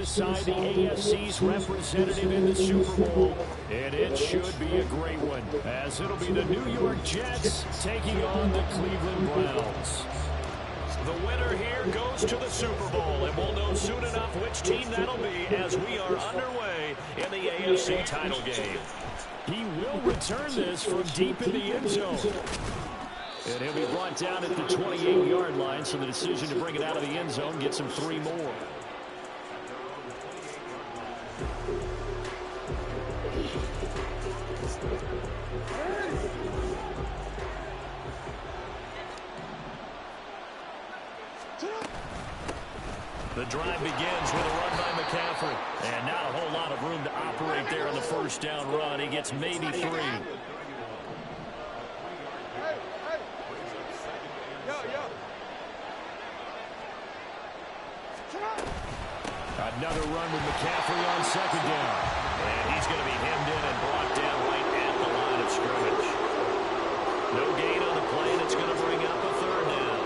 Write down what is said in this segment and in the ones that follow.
Decide the AFC's representative in the Super Bowl, and it should be a great one, as it'll be the New York Jets taking on the Cleveland Browns. The winner here goes to the Super Bowl, and we'll know soon enough which team that'll be as we are underway in the AFC title game. He will return this from deep in the end zone. And he'll be brought down at the 28-yard line, so the decision to bring it out of the end zone gets him 3 more. The drive begins with a run by McCaffrey. And not a whole lot of room to operate there on the first down run. He gets maybe 3. Another run with McCaffrey on second down. And he's going to be hemmed in and brought down right at the line of scrimmage. No gain on the play, and it's going to bring up a 3rd down.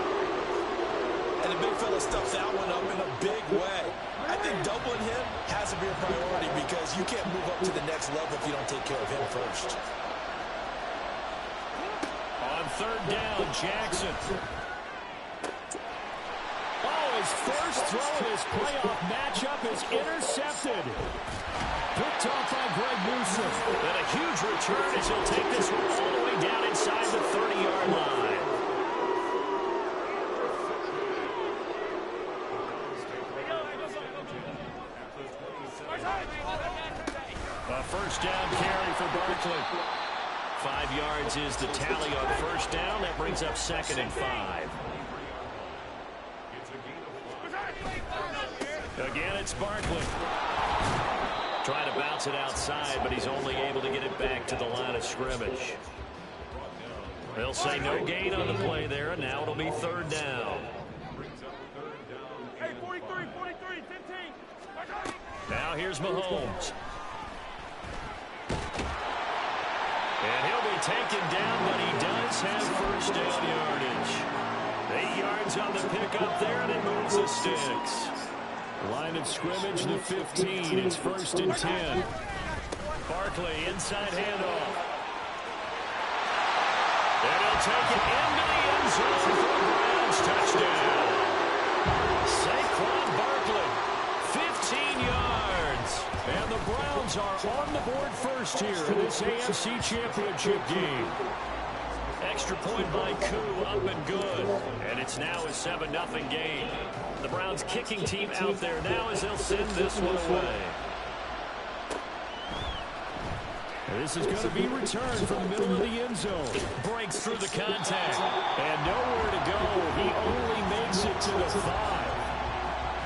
And the big fella stuffed that one up in a big way. I think doubling him has to be a priority because you can't move up to the next level if you don't take care of him first. On 3rd down, Jackson. His first throw in his playoff matchup is intercepted. Picked off by Greg Newsome. And a huge return as he'll take this one all the way down inside the 30-yard line. A first down carry for Barkley. 5 yards is the tally on first down. That brings up 2nd and 5. Again, it's Barkley. Trying to bounce it outside, but he's only able to get it back to the line of scrimmage. They'll say no gain on the play there, and now it'll be 3rd down. Hey, 43, 15. Now here's Mahomes. And he'll be taken down, but he does have first down yardage. 8 yards on the pickup there, and it moves the sticks. Line of scrimmage, the 15. It's 1st and 10. Barkley, inside handoff. And he'll take it into the end zone for a Browns touchdown. Saquon Barkley, 15 yards. And the Browns are on the board first here in this AFC Championship game. Extra point by Koo, up and good. And it's now a 7-0 game. The Browns kicking team out there now as they'll send this one away. This is going to be returned from the middle of the end zone. Breaks through the contact. And nowhere to go. He only makes it to the 5.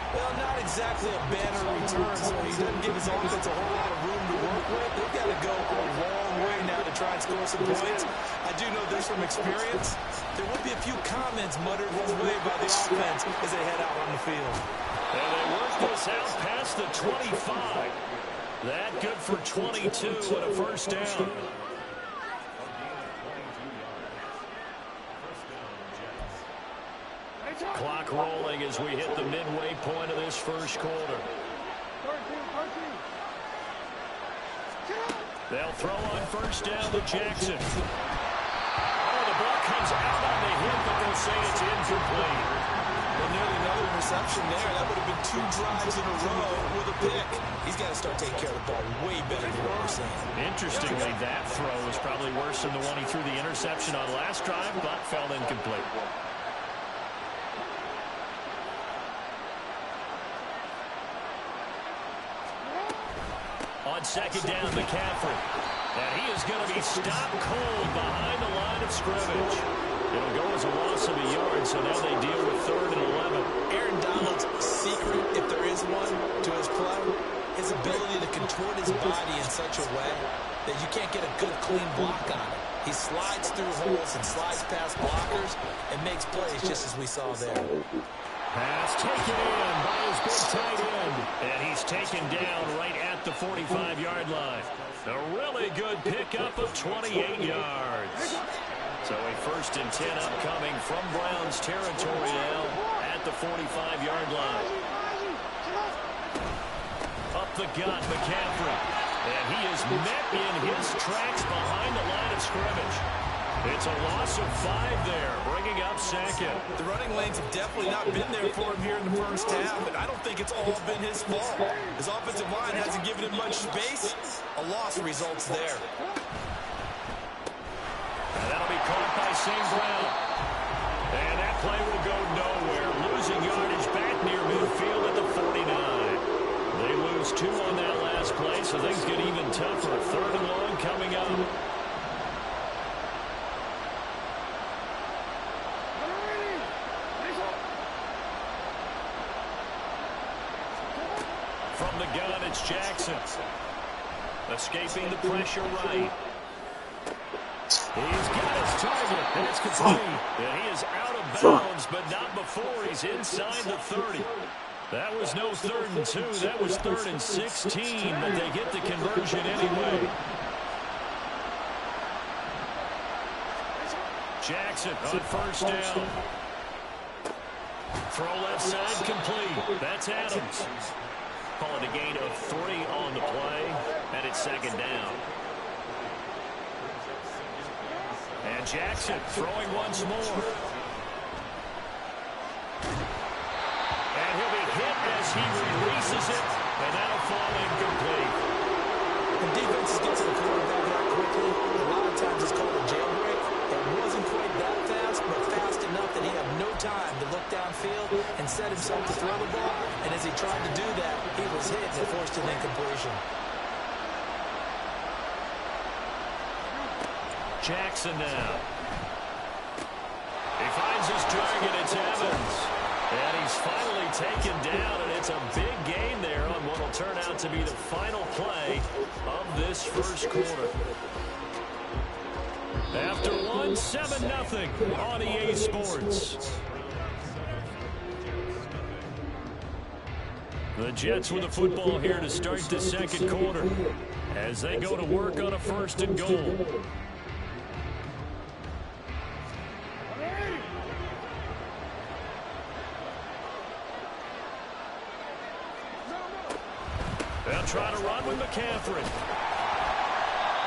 Well, not exactly a banner return, so he doesn't give his offense a whole lot of room to work with. They've got to go a long way now to try and score some points. I do know this from experience. There will be a few comments muttered his way by the offense as they head out on the field. And they work this out past the 25. That good for 22 and a first down. Clock rolling as we hit the midway point of this first quarter. They'll throw on first down to Jackson. Oh, the ball comes out on the hit, but they'll say it's incomplete. Well, nearly another interception there. That would have been 2 drives in a row with a pick. He's got to start taking care of the ball way better than what we're seeing. Interestingly, that throw was probably worse than the one he threw the interception on last drive, but fell incomplete. On second down, McCaffrey. And he is going to be stopped cold behind the line of scrimmage. It'll go as a loss of a yard, so now they deal with 3rd and 11. Aaron Donald's secret, if there is one, to his play, his ability to contort his body in such a way that you can't get a good, clean block on it. He slides through holes and slides past blockers and makes plays just as we saw there. Pass taken in by his big tight end. And he's taken down right at the 45-yard line. A really good pickup of 28 yards. So a 1st and 10 upcoming from Browns territory now at the 45-yard line. the gut, McCaffrey. And he is met in his tracks behind the line of scrimmage. It's a loss of 5 there, bringing up second. The running lanes have definitely not been there for him here in the first half, and I don't think it's all been his fault. His offensive line hasn't given him much space. A loss results there. And that'll be caught by St. Brown. And that play will go nowhere. Losing yardage back near midfield at the 49. They lose 2 on that last play, so things get even tougher. 3rd and long coming up. From the gun, it's Jackson. Escaping the pressure right. He's got his target. That's complete. And he is out of bounds, but not before he's inside the 30. That was no 3rd and 2. That was 3rd and 16, but they get the conversion anyway. Jackson on 1st down. Throw left side complete. That's Adams. Calling a gain of 3 on the play, and it's 2nd down. And Jackson throwing once more. And he'll be hit as he releases it, and that'll fall incomplete. When defenses get to the quarterback that quickly, a lot of times it's called a jailbreak. It wasn't quite that fast, but fast enough that he had no time to look downfield and set himself to throw the ball. And as he tried to do that, he was hit and forced an incompletion. Jackson now. He finds his target. It's Evans. And he's finally taken down, and it's a big gain there on what will turn out to be the final play of this first quarter. After one, 7-0 on EA Sports. The Jets with the football here to start the second quarter as they go to work on a 1st and goal. They'll try to run with McCaffrey.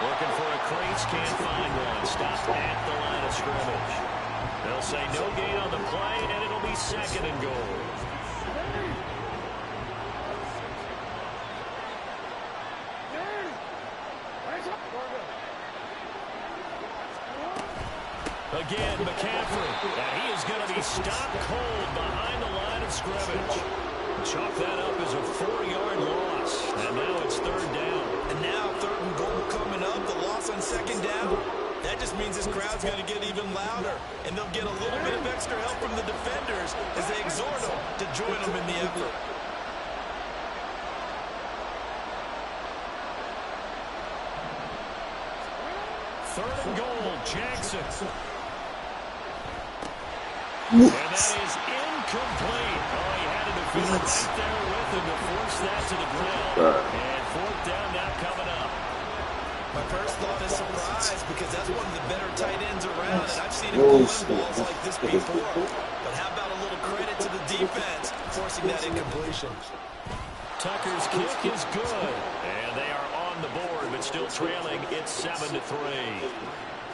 Looking for a crease, can't find one. Stopped at the line of scrimmage. They'll say no gain on the play, and it'll be 2nd and goal. Again, McCaffrey. And he is going to be stopped cold behind the line of scrimmage. Chalk that up as a 4-yard loss. And now it's 3rd down. And now 3rd and goal coming up. The loss on 2nd down. That just means this crowd's going to get even louder. And they'll get a little bit of extra help from the defenders as they exhort them to join them in the effort. Third and goal, Jackson. And that is incomplete. Oh, he had a defender right there with him to force that to the ground. And 4th down now coming up. My first thought is surprise because that's one of the better tight ends around, and I've seen him pull in balls like this before. But how about a little credit to the defense forcing that incompletion? Tucker's kick is good. And they are on the board, but still trailing. It's 7-3.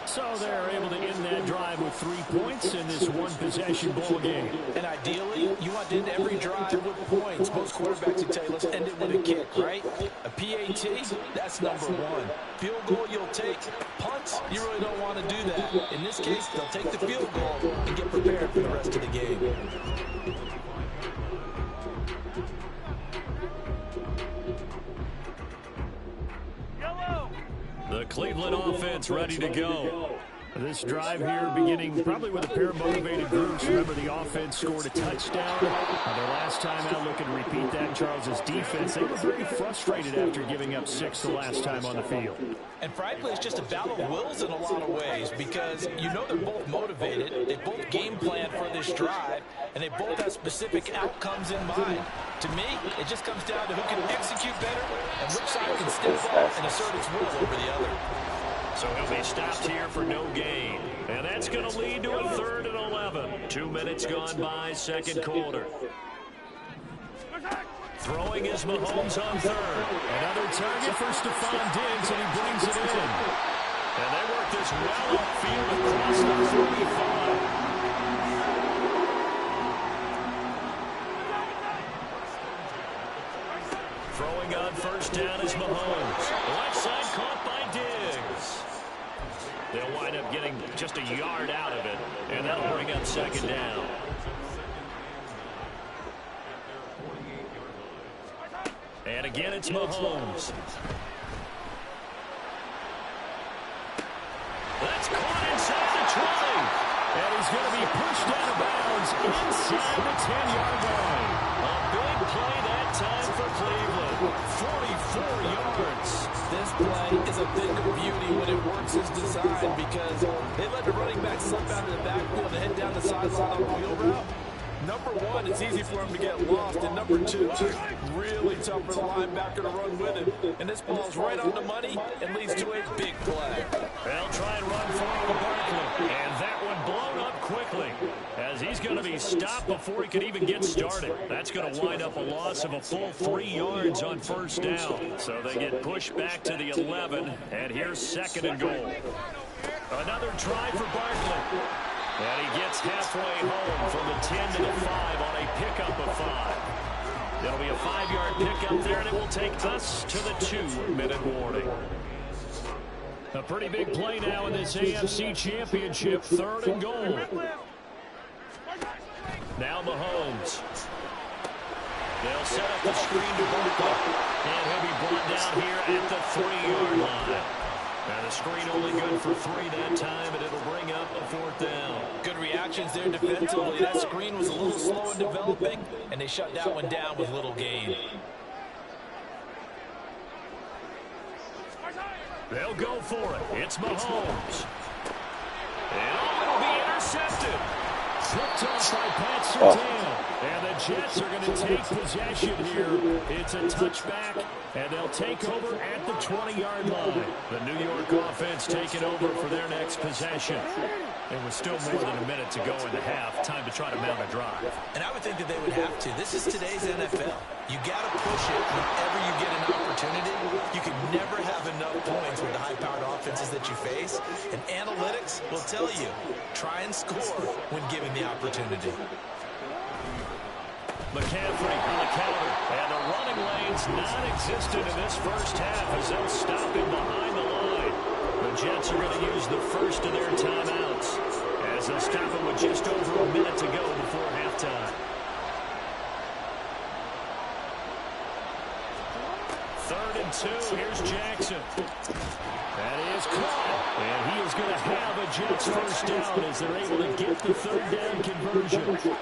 So they're able to end that drive with 3 points in this one-possession ball game. And ideally, you want to end every drive with points. Most quarterbacks would tell you, let's end it with a kick, right? A PAT, that's number 1. Field goal, you'll take. Punts, you really don't want to do that. In this case, they'll take the field goal and get prepared for the rest of the game. The Cleveland offense ready to go. This drive here beginning probably with a pair of motivated groups. Remember, the offense scored a touchdown. Their last time out, looking to repeat that. Charles's defense, they were very frustrated after giving up 6 the last time on the field. And frankly, it's just a battle of wills in a lot of ways because you know they're both motivated. They both game plan for this drive, and they both have specific outcomes in mind. To me, it just comes down to who can execute better and which side can step up and assert its will over the other. So he'll be stopped here for no gain. And that's going to lead to a 3rd and 11. 2 minutes gone by, second quarter. Throwing is Mahomes on third. Another target for Stephon Diggs, and he brings it in. And they work this well upfield across the 35. Throwing on first down is Mahomes. Left side caught by Diggs. They'll wind up getting just a yard out of it, and that'll bring up second down. And again, it's Mahomes. That's caught inside the 20. And he's going to be pushed out of bounds inside the 10-yard line. A big play that time for Cleveland. 44 yards. This play is a thing of beauty when it works as designed because they let the running back slip out of the backfield and head down the sideline on a wheel route. Number one, it's easy for him to get lost, and number two, really tough for the linebacker to run with him. And this ball's right on the money and leads to a big play. They'll try and run forward with Barkley, and that one blown up quickly as he's going to be stopped before he could even get started. That's going to wind up a loss of a full 3 yards on first down. So they get pushed back to the 11, and here's second and goal. Another try for Barkley. And he gets halfway home from the 10 to the 5 on a pickup of 5. It'll be a 5-yard pickup there, and it will take us to the 2-minute warning. A pretty big play now in this AFC Championship, third and goal. Now Mahomes. They'll set up the screen to Barkley. And he'll be brought down here at the 3-yard line. And the screen only good for 3 that time, and it'll bring up a 4th down. Good reactions there defensively. That screen was a little slow in developing, and they shut that one down with little gain. They'll go for it. It's Mahomes. And it'll be intercepted. Picked off by Pat Surtain. And the Jets are going to take possession here. It's a touchback, and they'll take over at the 20-yard line. The New York offense taking over for their next possession. It was still more than a minute to go in the half. Time to try to mount a drive. And I would think that they would have to. This is today's NFL. You got to push it whenever you get an opportunity. You can never have enough points with the high-powered offenses that you face. And analytics will tell you, try and score when given the opportunity. McCaffrey on the counter. And the running lane's non-existent in this first half as they'll stop him behind the line. The Jets are going to use the first of their timeouts as they'll stop him with just over a minute to go before halftime. 3rd and 2. Here's Jackson. That is caught. And he is going to have a Jets first down as they're able to get the 3rd down conversion.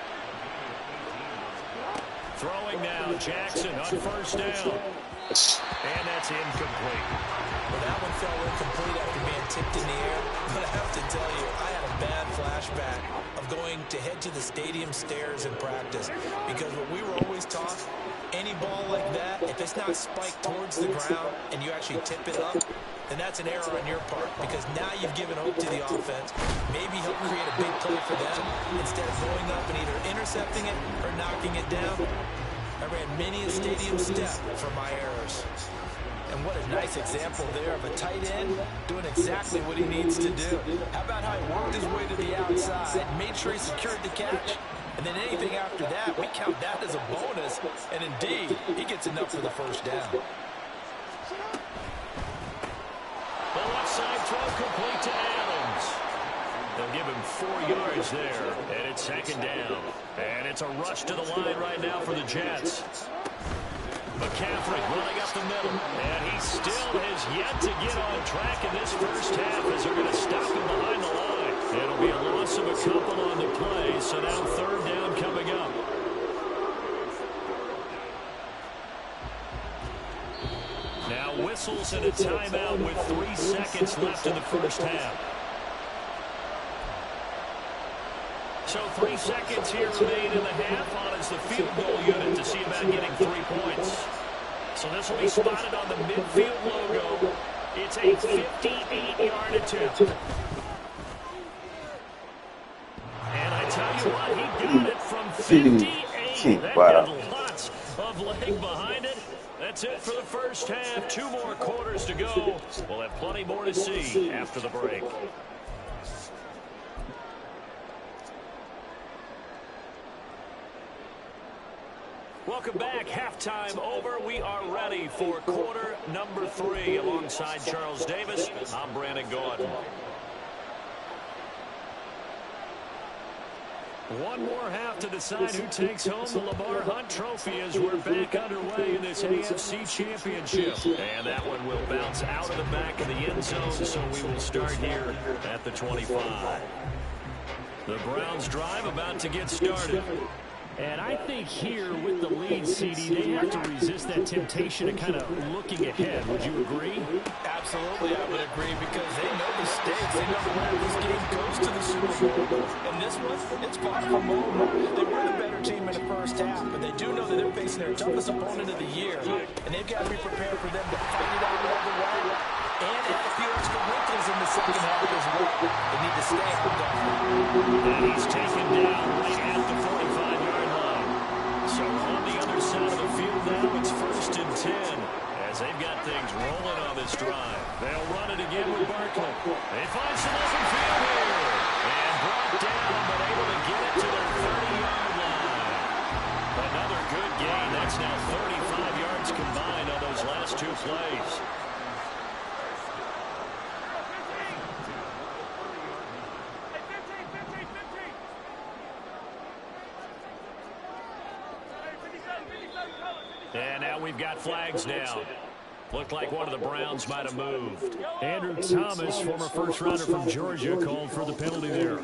Throwing now, Jackson on first down. And that's incomplete. Well, that one fell incomplete after being tipped in the air. But I have to tell you, I had a bad flashback of going to head to the stadium stairs in practice. Because what we were always taught, any ball like that, if it's not spiked towards the ground and you actually tip it up, then that's an error on your part. Because now you've given hope to the offense. Maybe help create a big play for them instead of going up and either intercepting it or knocking it down. I ran many a stadium step for my errors. And what a nice example there of a tight end doing exactly what he needs to do. How about how he worked his way to the outside, made sure he secured the catch, and then anything after that, we count that as a bonus. And indeed, he gets enough for the first down. The left side throw complete to Adams. They'll give him 4 yards there, and it's second down. And it's a rush to the line right now for the Jets. McCaffrey running up the middle, and he still has yet to get on track in this first half as they're going to stop him behind the line. It'll be a loss of a couple on the play, so now 3rd down coming up. Now whistles and a timeout with 3 seconds left in the first half. So 3 seconds here remain in the half on as the field goal unit to see about getting 3 points. So this will be spotted on the midfield logo. It's a 58-yard attempt. And I tell you what, he got it from 58. That got lots of of leg behind it. That's it for the first half. 2 more quarters to go. We'll have plenty more to see after the break. Welcome back. Halftime over. We are ready for quarter number 3. Alongside Charles Davis, I'm Brandon Gordon. One more half to decide who takes home the Lamar Hunt Trophy as we're back underway in this AFC Championship. And that one will bounce out of the back of the end zone, so we will start here at the 25. The Browns drive about to get started. And I think here with the lead, CD, they have to resist that temptation of kind of looking ahead. Would you agree? Absolutely, I would agree, because they know the stakes. They know where this game goes to the Super Bowl. And this one, it's far from over. They were the better team in the first half, but they do know that they're facing their toughest opponent of the year. And they've got to be prepared for them to fight it out all the way and add a few extra wrinkles in the second half as well. They need to stay on guard. And he's taken down right at the 45-yard line. So on the other side of the field now, it's 1st and 10 as they've got things rolling on this drive. They'll run it again with Barkley. They find some open field here. And brought down, but able to get it to their 30-yard line. Another good gain. That's now 35 yards combined on those last 2 plays. And now we've got flags down. Looked like one of the Browns might have moved. Andrew Thomas, former first-rounder from Georgia, called for the penalty there.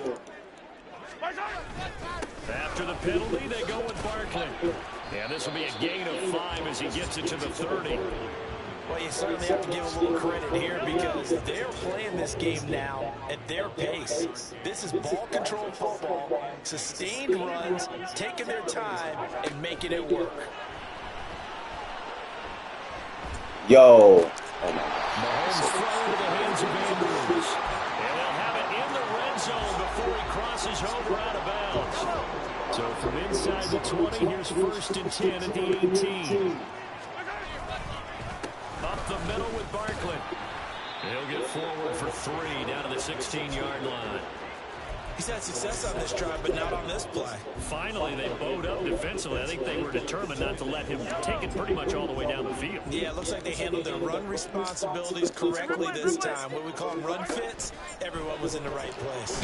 After the penalty, they go with Barkley. Yeah, this will be a gain of 5 as he gets it to the 30. Well, you certainly have to give a little credit here because they're playing this game now at their pace. This is ball control football, sustained runs, taking their time, and making it work. Yo. Mahomes throw into the hands of Andrews. And they'll have it in the red zone before he crosses over out of bounds. So from inside the 20, here's 1st and 10 at the 18. Up the middle with Barkley. He'll get forward for 3 down to the 16-yard line. He's had success on this drive, but not on this play. Finally, they bowed up defensively. I think they were determined not to let him take it pretty much all the way down the field. Yeah, it looks like they handled their run responsibilities correctly this time. What we call run fits, everyone was in the right place.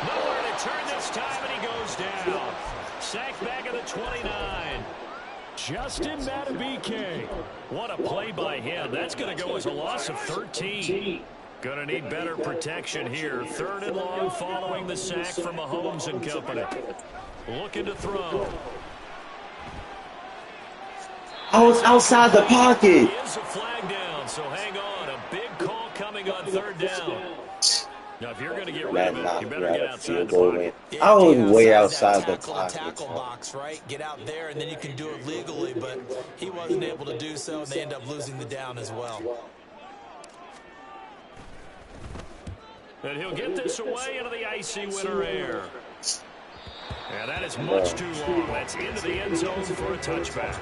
Nowhere to turn this time, and he goes down. Sacked back at the 29. Justin Madubuike. What a play by him. That's going to go as a loss of 13. Going to need better protection here. 3rd and long following the sack from Mahomes and company. Looking to throw. I was outside the pocket. Is a flag down, so hang on. A big call coming on 3rd down. Now, if you're going to get rid of it, you better get outside the pocket. I was way outside the tackle box, right? Get out there, and then you can do it legally, but he wasn't able to do so, and they end up losing the down as well. And he'll get this away into the icy winter air. And that is much too long. That's into the end zone for a touchback.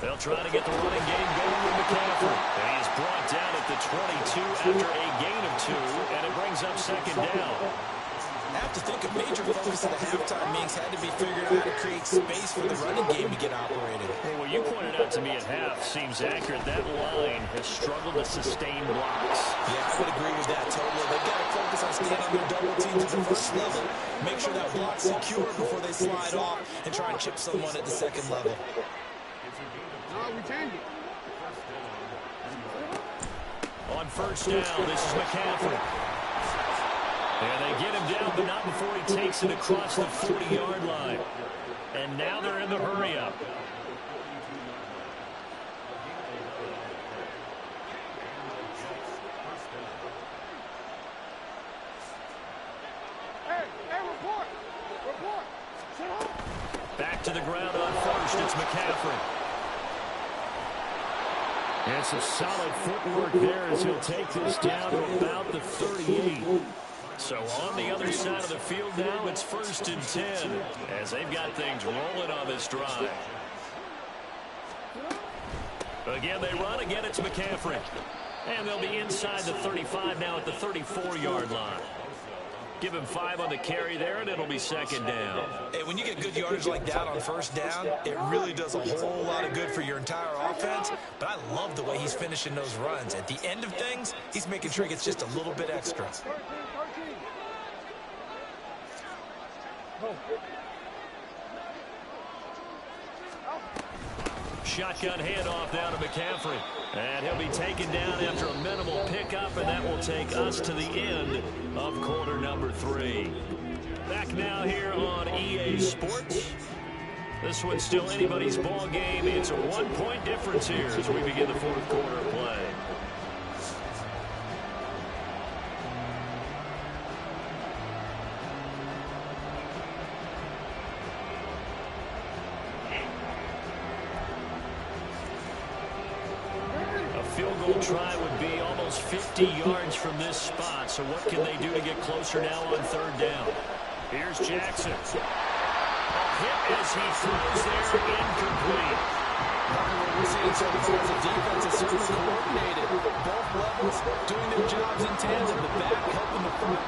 They'll try to get the running game going with McCaffrey. And he is brought down at the 22 after a gain of 2, and it brings up 2nd down. I have to think a major focus of the halftime meetings had to be figuring out how to create space for the running game to get operated. Well, what you pointed out to me at half seems accurate. That line has struggled to sustain blocks. Yeah, I would agree with that totally. They've got to focus on staying on their double teams at the first level, make sure that block's secure before they slide off, and try and chip someone at the second level. On 1st down, this is McCaffrey. And they get him down, but not before he takes it across the 40-yard line. And now they're in the hurry-up. to the ground on first. It's McCaffrey. And some solid footwork there as he'll take this down to about the 38. So on the other side of the field now, it's 1st and 10 as they've got things rolling on this drive. Again, they run. Again, it's McCaffrey. And they'll be inside the 35 now at the 34-yard line. Give him 5 on the carry there, and it'll be 2nd down. Hey, when you get good yardage like that on 1st down, it really does a whole lot of good for your entire offense. But I love the way he's finishing those runs. At the end of things, he's making sure he gets just a little bit extra. Shotgun handoff down to McCaffrey. And he'll be taken down after a minimal pickup, and that will take us to the end of quarter number 3. Back now here on EA Sports. This one's still anybody's ball game. It's a 1-point difference here as we begin the 4th quarter of play. Field goal try would be almost 50 yards from this spot. So what can they do to get closer now on 3rd down? Here's Jackson. A hit as he throws there, incomplete. We're seeing so far as the defense is certainly coordinated. Both levels doing their jobs in tandem. The back helping the front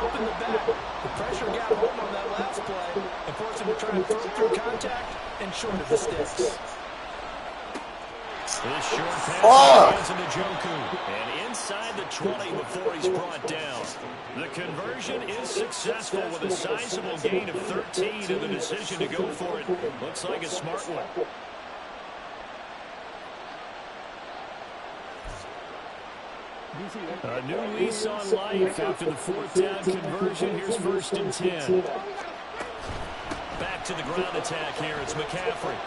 helping the back. The pressure got home on that last play and forced him to try and throw through contact and short of the sticks. This short pass into Joku. And inside the 20 before he's brought down. The conversion is successful with a sizable gain of 13, and the decision to go for it looks like a smart one. A new lease on life after the 4th down conversion. Here's 1st and 10. Back to the ground attack here. It's McCaffrey.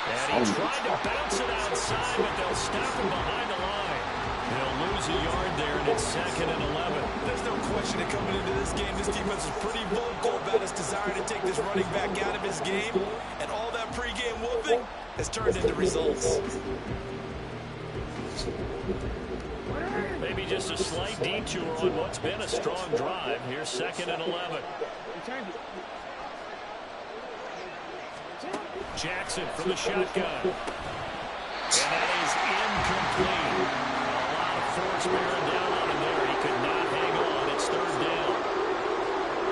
And he tried to bounce it outside, but they'll stop him behind the line. They'll lose a yard there, and it's 2nd and 11. There's no question that coming into this game, this defense is pretty vocal about his desire to take this running back out of his game. And all that pregame whooping has turned into results. Maybe just a slight detour on what's been a strong drive. Here's 2nd and 11. Jackson from the shotgun. And that is incomplete. A lot of force bearing down on him there. He could not hang on. It's 3rd down.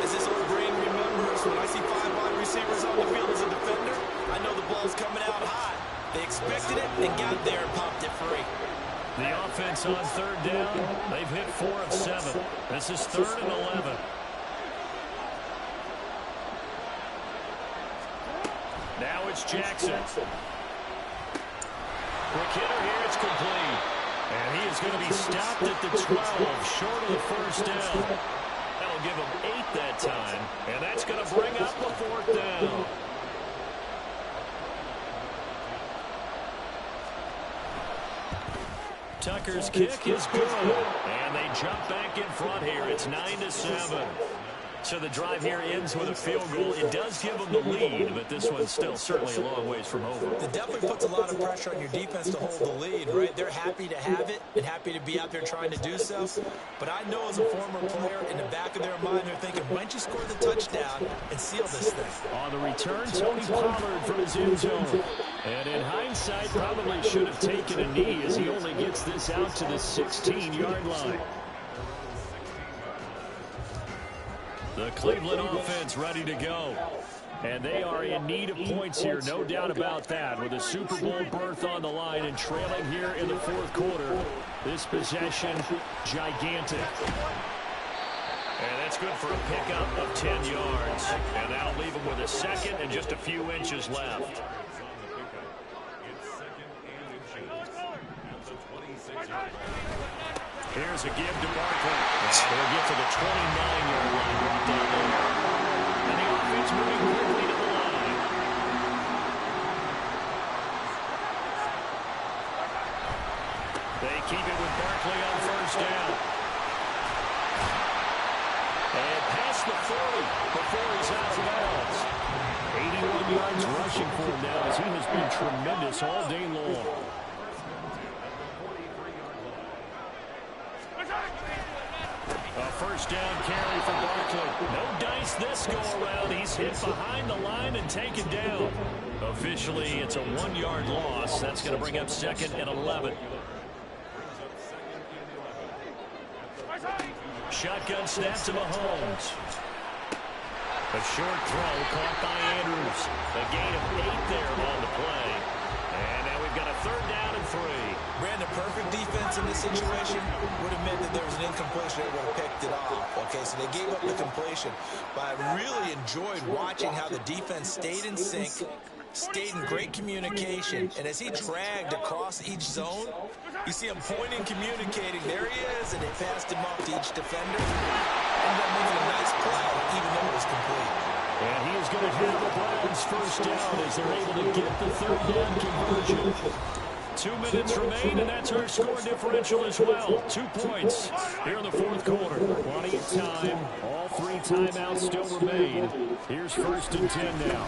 As his old brain remembers, when I see 5 wide receivers on the field as a defender, I know the ball's coming out high. They expected it and got there and popped it free. The offense on 3rd down, they've hit 4 of 7. This is 3rd and 11. Now it's Jackson. Quick hitter here, it's complete. And he is going to be stopped at the 12, short of the 1st down. That'll give him 8 that time, and that's going to bring up the 4th down. Tucker's kick is good, and they jump back in front here. It's 9-7. So the drive here ends with a field goal. It does give them the lead, but this one's still certainly a long ways from over. It definitely puts a lot of pressure on your defense to hold the lead, right? They're happy to have it and happy to be out there trying to do so. But I know as a former player, in the back of their mind, they're thinking, why don't you score the touchdown and seal this thing? On the return, Tony Pollard from his end zone. And in hindsight, probably should have taken a knee as he only gets this out to the 16-yard line. The Cleveland offense ready to go. And they are in need of points here, no doubt about that. With a Super Bowl berth on the line and trailing here in the 4th quarter. This possession, gigantic. And that's good for a pickup of 10 yards. And that'll leave them with a 2nd and just a few inches left. Here's a give to Barkley. They'll get to the 29-yard line right down there. And the offense moving quickly to the line. They keep it with Barkley on 1st down. And pass past the 40 before he's out of bounds. 81 yards rushing for him now as he has been tremendous all day long. A first down carry for Barkley. No dice this go-around. He's hit behind the line and taken down. Officially, it's a 1-yard loss. That's going to bring up 2nd and 11. Shotgun snap to Mahomes. A short throw caught by Andrews. A gain of 8 there on the play. And now we've got a 3rd down and 3. Brandon, perfect defense in this situation would have meant that there was an incompletion. They would have picked it off. Okay, so they gave up the completion. But I really enjoyed watching how the defense stayed in sync, stayed in great communication, and as he dragged across each zone, you see him pointing, communicating. There he is, and they passed him off to each defender. Ended up making a nice play, even though it was complete. And he is going to have the Browns first down as they're able to get the 3rd down conversion. 2 minutes remain, and that's our score differential as well. 2 points here in the 4th quarter. Plenty of time. All 3 timeouts still remain. Here's 1st and 10 now.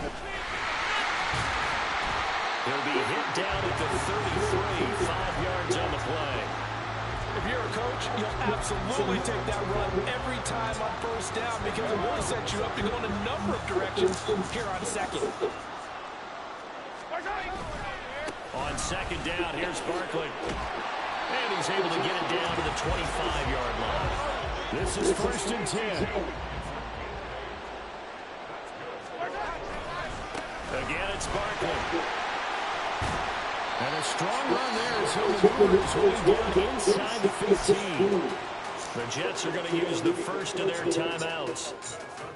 He'll be hit down at the 33, 5 yards on the play. If you're a coach, you'll absolutely take that run every time on first down because it will set you up to go in a number of directions here on 2nd. On 2nd down, here's Barkley. And he's able to get it down to the 25-yard line. This is 1st and 10. Again, it's Barkley. And a strong run there as he'll maneuver his way down inside the 15. The Jets are going to use the first of their timeouts.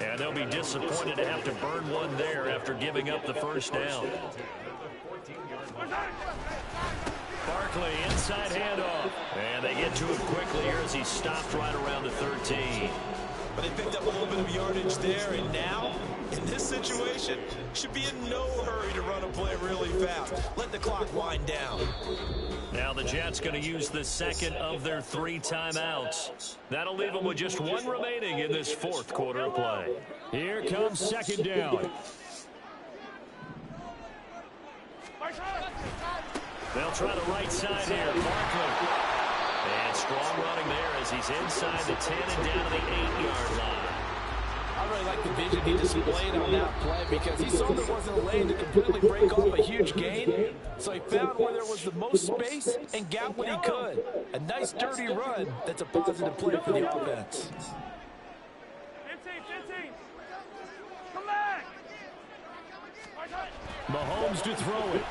And they'll be disappointed to have to burn one there after giving up the first down. Barkley, inside handoff. And they get to it quickly here as he stopped right around the 13. But they picked up a little bit of yardage there, and now, in this situation, should be in no hurry to run a play really fast. Let the clock wind down. Now the Jets going to use the 2nd of their 3 timeouts. That'll leave them with just 1 remaining in this 4th quarter of play. Here comes 2nd down. They'll try the right side here. Barkley. And strong running there as he's inside the 10 and down to the 8-yard line. I really like the vision he displayed on that play because he saw there wasn't a lane to completely break off a huge gain. So he found where there was the most space and got what he could. A nice dirty run that's a positive play for the offense. 15. Come back. Mahomes to throw it.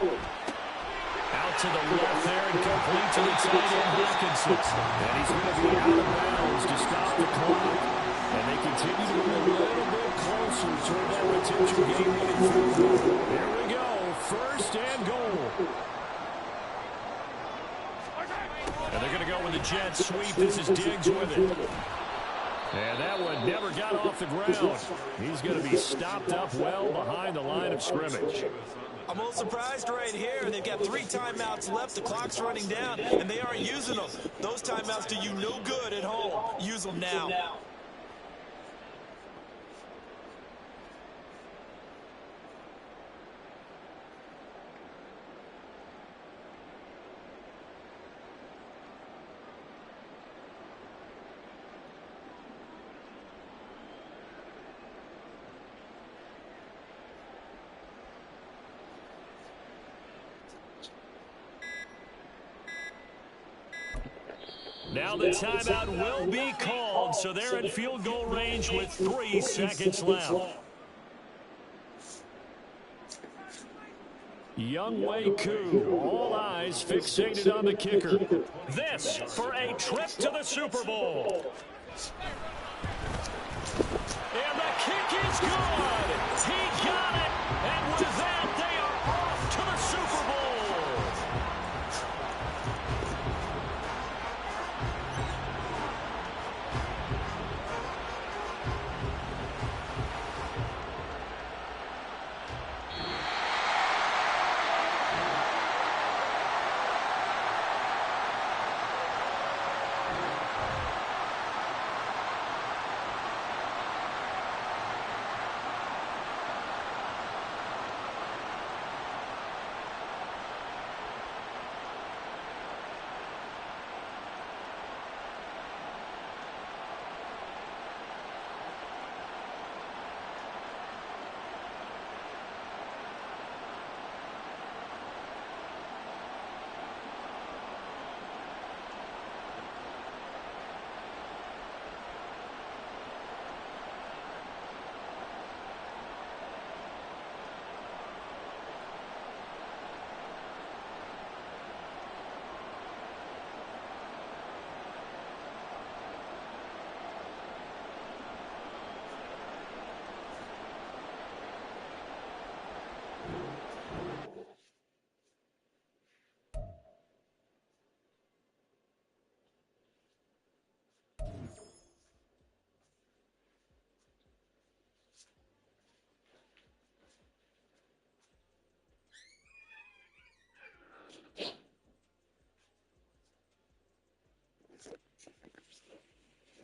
Out to the left there and complete to the tight end Hawkinson. And he's going to be out of bounds to stop the clock. And they continue to move a little bit closer toward that potential game-winning field goal. Here we go, 1st and goal. And they're going to go with the jet sweep. This is Diggs with it. And that one never got off the ground. He's going to be stopped up well behind the line of scrimmage. I'm a little surprised right here. They've got 3 timeouts left. The clock's running down, and they aren't using them. Those timeouts do you no good at home. Use them now. Now the timeout will be called, so they're in field goal range with 3 seconds left. Younghoe Koo, all eyes fixated on the kicker. This for a trip to the Super Bowl. And the kick is good. He got it. And with that, they are off to the Super Bowl.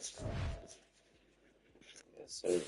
Yes, sir.